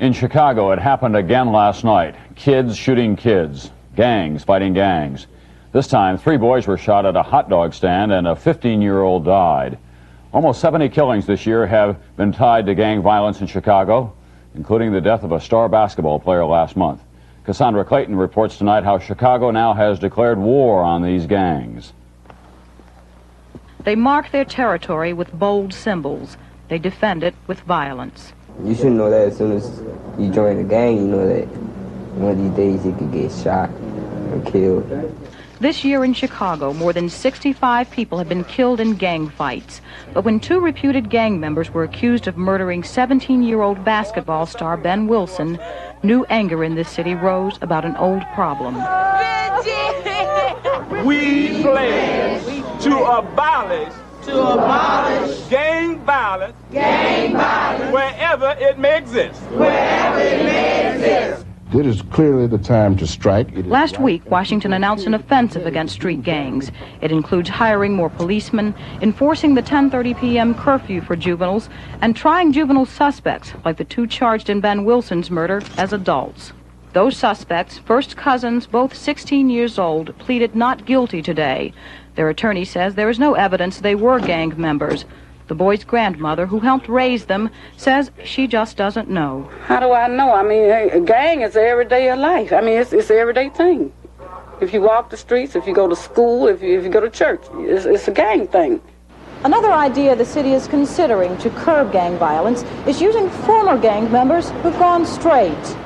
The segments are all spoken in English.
In Chicago, it happened again last night. Kids shooting kids. Gangs fighting gangs. This time, 3 boys were shot at a hot dog stand and a 15-year-old died. Almost 70 killings this year have been tied to gang violence in Chicago, including the death of a star basketball player last month. Cassandra Clayton reports tonight how Chicago now has declared war on these gangs. They mark their territory with bold symbols. They defend it with violence. You should know that as soon as you join the gang, you know that one of these days you could get shot or killed. This year in Chicago, more than 65 people have been killed in gang fights. But when 2 reputed gang members were accused of murdering 17-year-old basketball star Ben Wilson, new anger in this city rose about an old problem. We pledge to abolish gang violence wherever it may exist. It is clearly the time to strike. Last week, Washington announced an offensive against street gangs. It includes hiring more policemen, enforcing the 10:30 p.m. curfew for juveniles, and trying juvenile suspects, like the 2 charged in Ben Wilson's murder, as adults. Those suspects, first cousins, both 16 years old, pleaded not guilty today. Their attorney says there is no evidence they were gang members. The boy's grandmother, who helped raise them, says she just doesn't know. How do I know? I mean, a gang is everyday of life. I mean, it's an everyday thing. If you walk the streets, if you go to school, if you go to church, it's a gang thing. Another idea the city is considering to curb gang violence is using former gang members who've gone straight.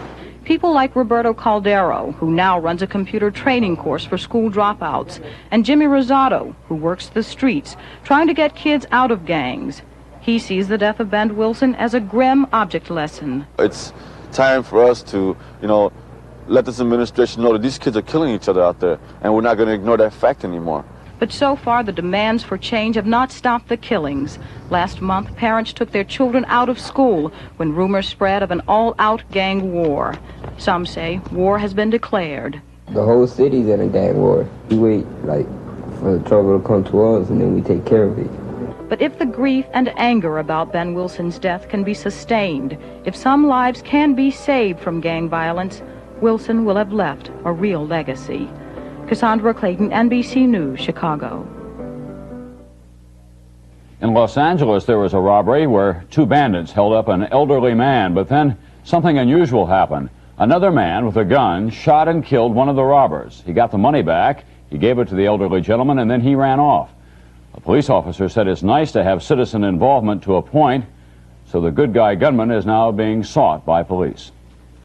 People like Roberto Caldero, who now runs a computer training course for school dropouts, and Jimmy Rosado, who works the streets, trying to get kids out of gangs. He sees the death of Ben Wilson as a grim object lesson. It's time for us to, let this administration know that these kids are killing each other out there, and we're not going to ignore that fact anymore. But so far, the demands for change have not stopped the killings. Last month, parents took their children out of school when rumors spread of an all-out gang war. Some say war has been declared. The whole city's in a gang war. We wait, for the trouble to come to us, and then we take care of it. But if the grief and anger about Ben Wilson's death can be sustained, if some lives can be saved from gang violence, Wilson will have left a real legacy. Cassandra Clayton, NBC News, Chicago. In Los Angeles, there was a robbery where 2 bandits held up an elderly man, but then something unusual happened. Another man with a gun shot and killed one of the robbers. He got the money back, he gave it to the elderly gentleman, and then he ran off. A police officer said it's nice to have citizen involvement to a point, so the good guy gunman is now being sought by police.